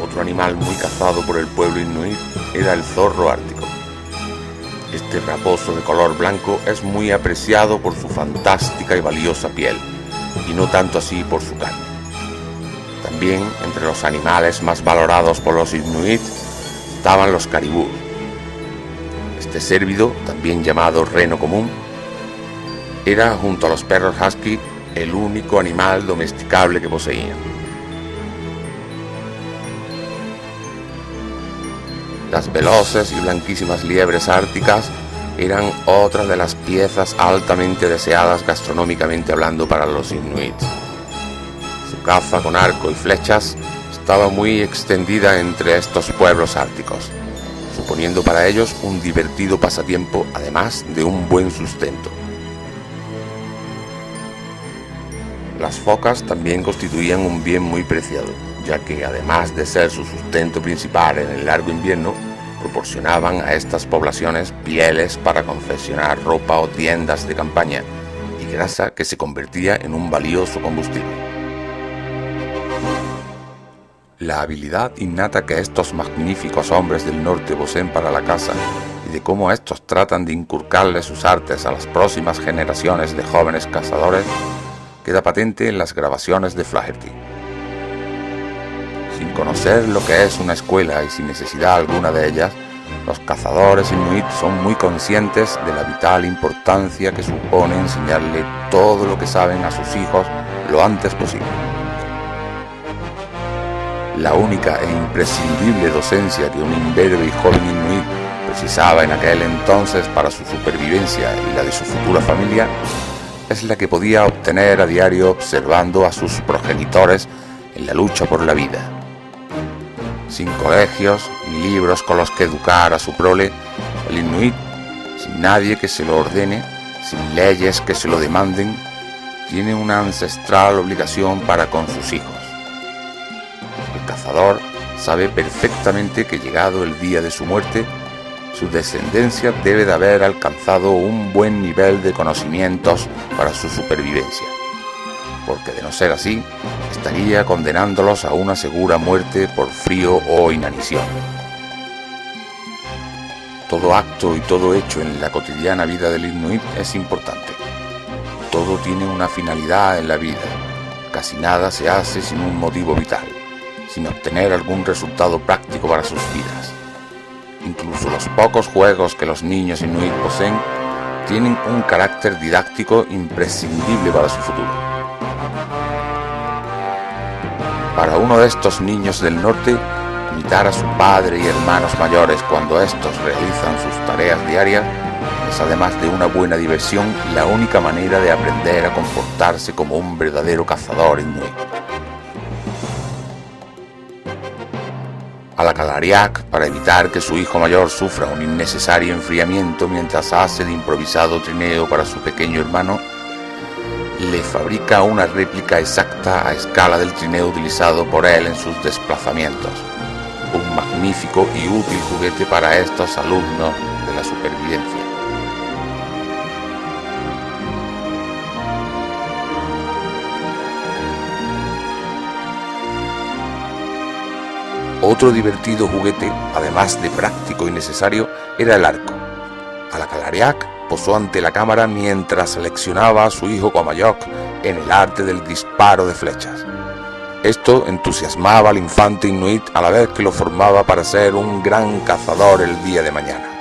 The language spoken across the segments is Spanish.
Otro animal muy cazado por el pueblo inuit era el zorro ártico. Este raposo de color blanco es muy apreciado por su fantástica y valiosa piel, y no tanto así por su carne. También entre los animales más valorados por los inuit estaban los caribú. Este cérvido, también llamado reno común, era junto a los perros husky el único animal domesticable que poseían. Las veloces y blanquísimas liebres árticas eran otra de las piezas altamente deseadas gastronómicamente hablando para los inuits. Su caza con arco y flechas estaba muy extendida entre estos pueblos árticos, suponiendo para ellos un divertido pasatiempo además de un buen sustento. Las focas también constituían un bien muy preciado, ya que además de ser su sustento principal en el largo invierno, proporcionaban a estas poblaciones pieles para confeccionar ropa o tiendas de campaña y grasa que se convertía en un valioso combustible. La habilidad innata que estos magníficos hombres del norte poseen para la caza y de cómo estos tratan de inculcarle sus artes a las próximas generaciones de jóvenes cazadores queda patente en las grabaciones de Flaherty. Sin conocer lo que es una escuela y sin necesidad alguna de ellas, los cazadores inuit son muy conscientes de la vital importancia que supone enseñarle todo lo que saben a sus hijos lo antes posible. La única e imprescindible docencia que un imberbe y joven inuit precisaba en aquel entonces para su supervivencia y la de su futura familia es la que podía obtener a diario observando a sus progenitores en la lucha por la vida. Sin colegios ni libros con los que educar a su prole, el inuit, sin nadie que se lo ordene, sin leyes que se lo demanden, tiene una ancestral obligación para con sus hijos. El cazador sabe perfectamente que llegado el día de su muerte, su descendencia debe de haber alcanzado un buen nivel de conocimientos para su supervivencia, porque de no ser así, estaría condenándolos a una segura muerte por frío o inanición. Todo acto y todo hecho en la cotidiana vida del inuit es importante. Todo tiene una finalidad en la vida. Casi nada se hace sin un motivo vital, sin obtener algún resultado práctico para sus vidas. Incluso los pocos juegos que los niños inuit poseen tienen un carácter didáctico imprescindible para su futuro. Para uno de estos niños del norte, imitar a su padre y hermanos mayores cuando estos realizan sus tareas diarias es, además de una buena diversión, la única manera de aprender a comportarse como un verdadero cazador inuit. Alakalariak, para evitar que su hijo mayor sufra un innecesario enfriamiento mientras hace de improvisado trineo para su pequeño hermano, le fabrica una réplica exacta a escala del trineo utilizado por él en sus desplazamientos. Un magnífico y útil juguete para estos alumnos de la supervivencia. Otro divertido juguete, además de práctico y necesario, era el arco. Alakalariak posó ante la cámara mientras seleccionaba a su hijo Kwamayok en el arte del disparo de flechas. Esto entusiasmaba al infante inuit a la vez que lo formaba para ser un gran cazador el día de mañana.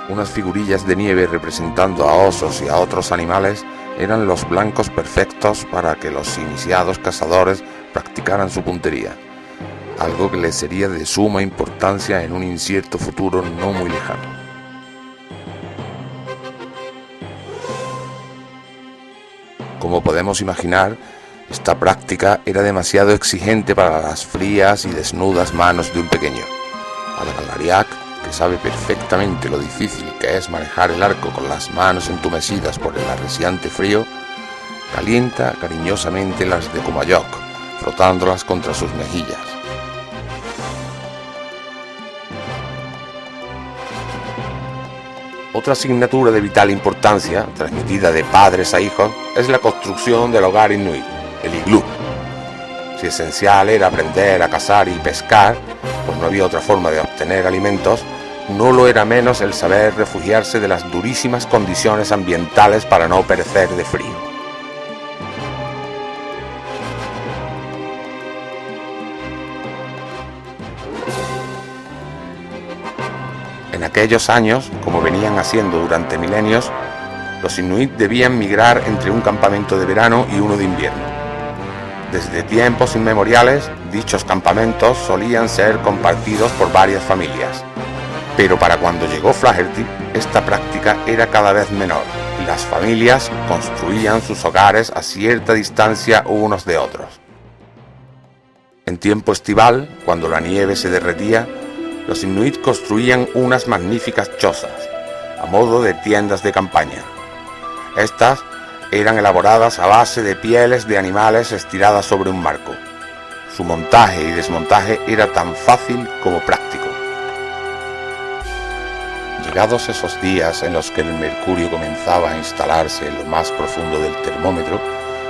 Unas figurillas de nieve representando a osos y a otros animales eran los blancos perfectos para que los iniciados cazadores practicaran su puntería, algo que les sería de suma importancia en un incierto futuro no muy lejano. Como podemos imaginar, esta práctica era demasiado exigente para las frías y desnudas manos de un pequeño. Alakalariak, que sabe perfectamente lo difícil que es manejar el arco con las manos entumecidas por el arreciante frío, calienta cariñosamente las de Kwamayok, frotándolas contra sus mejillas. Otra asignatura de vital importancia, transmitida de padres a hijos, es la construcción del hogar inuit, el iglú. Si esencial era aprender a cazar y pescar, pues no había otra forma de obtener alimentos, no lo era menos el saber refugiarse de las durísimas condiciones ambientales para no perecer de frío. En aquellos años, como venían haciendo durante milenios, los inuit debían migrar entre un campamento de verano y uno de invierno. Desde tiempos inmemoriales, dichos campamentos solían ser compartidos por varias familias, pero para cuando llegó Flaherty, esta práctica era cada vez menor y las familias construían sus hogares a cierta distancia unos de otros. En tiempo estival, cuando la nieve se derretía, los inuit construían unas magníficas chozas, a modo de tiendas de campaña. Estas eran elaboradas a base de pieles de animales estiradas sobre un marco. Su montaje y desmontaje era tan fácil como práctico. Llegados esos días en los que el mercurio comenzaba a instalarse en lo más profundo del termómetro,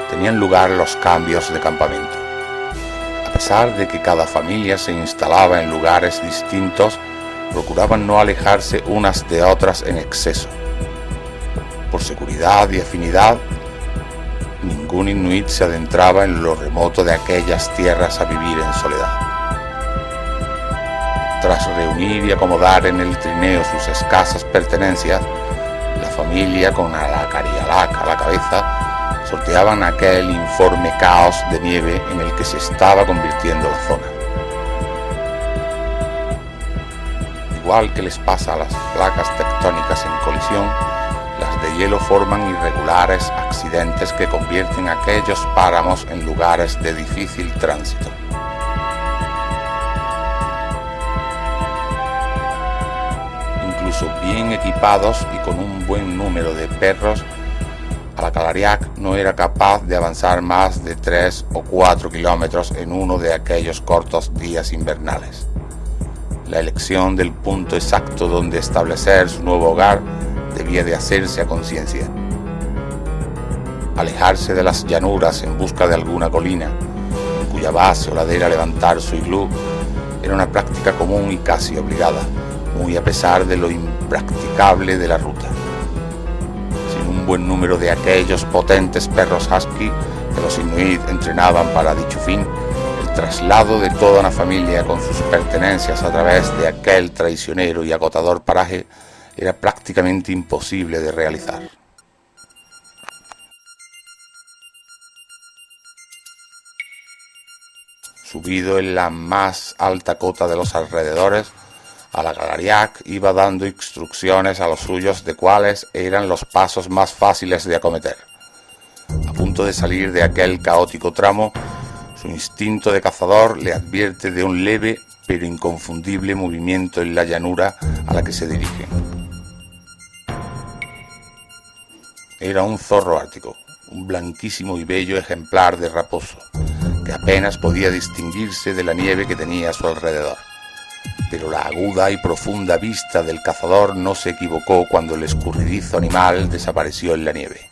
tenían lugar los cambios de campamento. A pesar de que cada familia se instalaba en lugares distintos, procuraban no alejarse unas de otras en exceso. Por seguridad y afinidad, ningún inuit se adentraba en lo remoto de aquellas tierras a vivir en soledad. Tras reunir y acomodar en el trineo sus escasas pertenencias, la familia, con Alak y Alak a la cabeza, sorteaban aquel informe caos de nieve en el que se estaba convirtiendo la zona. Igual que les pasa a las placas tectónicas en colisión, las de hielo forman irregulares accidentes que convierten aquellos páramos en lugares de difícil tránsito. Incluso bien equipados y con un buen número de perros, Alakalariak no era capaz de avanzar más de 3 o 4 kilómetros en uno de aquellos cortos días invernales. La elección del punto exacto donde establecer su nuevo hogar debía de hacerse a conciencia. Alejarse de las llanuras en busca de alguna colina, en cuya base o ladera levantar su iglú, era una práctica común y casi obligada, muy a pesar de lo impracticable de la ruta. Un buen número de aquellos potentes perros husky que los inuit entrenaban para dicho fin, el traslado de toda una familia con sus pertenencias a través de aquel traicionero y agotador paraje era prácticamente imposible de realizar. Subido en la más alta cota de los alrededores, Alakalariak iba dando instrucciones a los suyos de cuáles eran los pasos más fáciles de acometer. A punto de salir de aquel caótico tramo, su instinto de cazador le advierte de un leve pero inconfundible movimiento en la llanura a la que se dirigen. Era un zorro ártico, un blanquísimo y bello ejemplar de raposo, que apenas podía distinguirse de la nieve que tenía a su alrededor. Pero la aguda y profunda vista del cazador no se equivocó cuando el escurridizo animal desapareció en la nieve.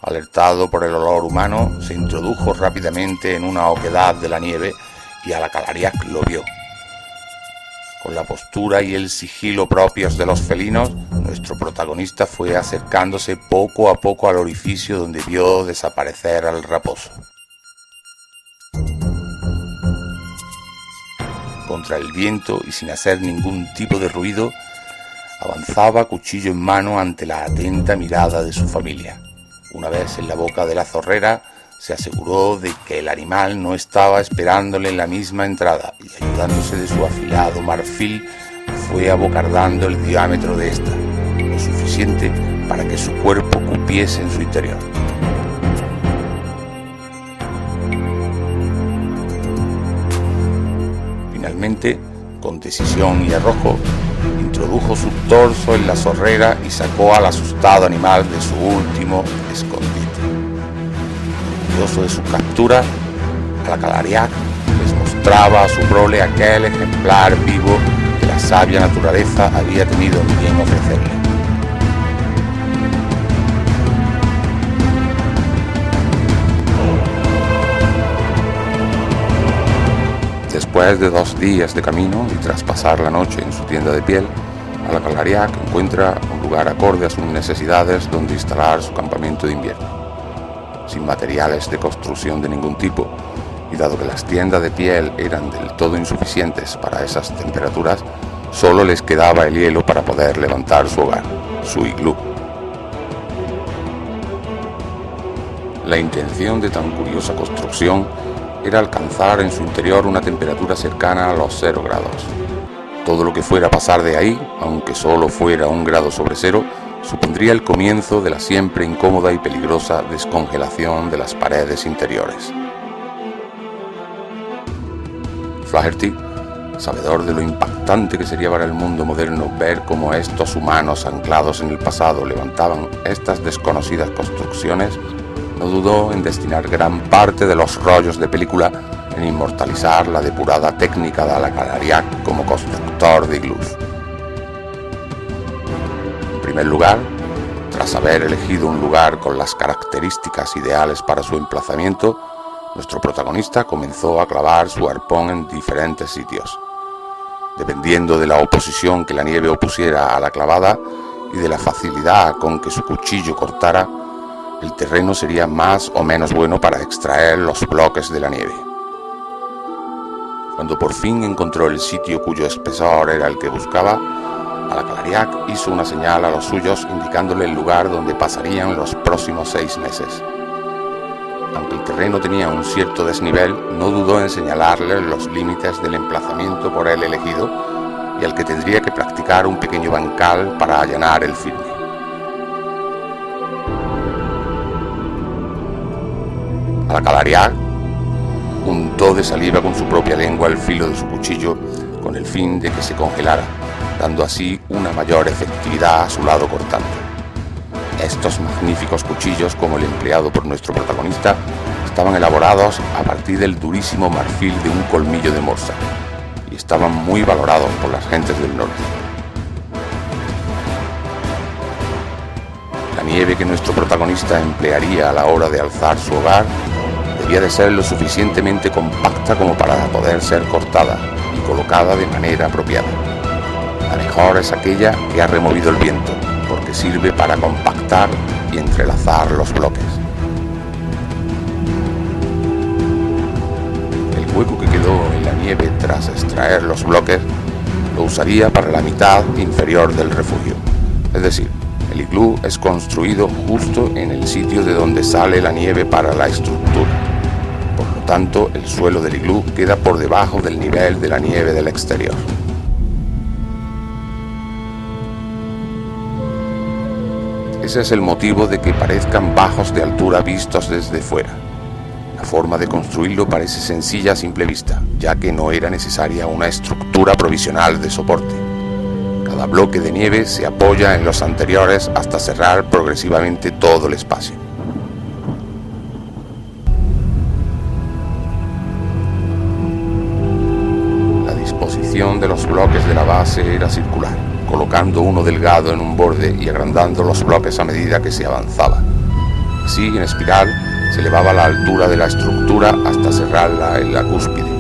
Alertado por el olor humano, se introdujo rápidamente en una oquedad de la nieve y Alakalariak lo vio. Con la postura y el sigilo propios de los felinos, nuestro protagonista fue acercándose poco a poco al orificio donde vio desaparecer al raposo. Contra el viento y sin hacer ningún tipo de ruido, avanzaba cuchillo en mano ante la atenta mirada de su familia. Una vez en la boca de la zorrera, se aseguró de que el animal no estaba esperándole en la misma entrada y, ayudándose de su afilado marfil, fue abocardando el diámetro de esta, lo suficiente para que su cuerpo cupiese en su interior. Finalmente, con decisión y arrojo, introdujo su torso en la zorrera y sacó al asustado animal de su último escondite. Orgulloso de su captura, Alakalariak les mostró mostraba a su prole aquel ejemplar vivo que la sabia naturaleza había tenido bien ofrecerle. Después de 2 días de camino y tras pasar la noche en su tienda de piel, Alakalariak encuentra un lugar acorde a sus necesidades donde instalar su campamento de invierno. Sin materiales de construcción de ningún tipo, y dado que las tiendas de piel eran del todo insuficientes para esas temperaturas, solo les quedaba el hielo para poder levantar su hogar, su iglú. La intención de tan curiosa construcción era alcanzar en su interior una temperatura cercana a los 0 grados. Todo lo que fuera a pasar de ahí, aunque solo fuera 1 grado sobre cero, supondría el comienzo de la siempre incómoda y peligrosa descongelación de las paredes interiores. Flaherty, sabedor de lo impactante que sería para el mundo moderno ver cómo estos humanos anclados en el pasado levantaban estas desconocidas construcciones, no dudó en destinar gran parte de los rollos de película en inmortalizar la depurada técnica de Alakalariak como constructor de iglús. En primer lugar, tras haber elegido un lugar con las características ideales para su emplazamiento, nuestro protagonista comenzó a clavar su arpón en diferentes sitios. Dependiendo de la oposición que la nieve opusiera a la clavada y de la facilidad con que su cuchillo cortara, el terreno sería más o menos bueno para extraer los bloques de la nieve. Cuando por fin encontró el sitio cuyo espesor era el que buscaba, Alakalariak hizo una señal a los suyos indicándole el lugar donde pasarían los próximos 6 meses. Aunque el terreno tenía un cierto desnivel, no dudó en señalarle los límites del emplazamiento por él elegido y al que tendría que practicar un pequeño bancal para allanar el firme. Alakalariak untó de saliva con su propia lengua el filo de su cuchillo con el fin de que se congelara, dando así una mayor efectividad a su lado cortante. Estos magníficos cuchillos, como el empleado por nuestro protagonista, estaban elaborados a partir del durísimo marfil de un colmillo de morsa y estaban muy valorados por las gentes del norte. La nieve que nuestro protagonista emplearía a la hora de alzar su hogar debía de ser lo suficientemente compacta como para poder ser cortada y colocada de manera apropiada. La mejor es aquella que ha removido el viento, porque sirve para compactar y entrelazar los bloques. El hueco que quedó en la nieve tras extraer los bloques lo usaría para la mitad inferior del refugio, es decir, el iglú es construido justo en el sitio de donde sale la nieve para la estructura. Por lo tanto, el suelo del iglú queda por debajo del nivel de la nieve del exterior. Ese es el motivo de que parezcan bajos de altura vistos desde fuera. La forma de construirlo parece sencilla a simple vista, ya que no era necesaria una estructura provisional de soporte. Cada bloque de nieve se apoya en los anteriores hasta cerrar progresivamente todo el espacio. La disposición de los bloques de la base era circular, colocando uno delgado en un borde y agrandando los bloques a medida que se avanzaba. Así, en espiral, se elevaba la altura de la estructura hasta cerrarla en la cúspide.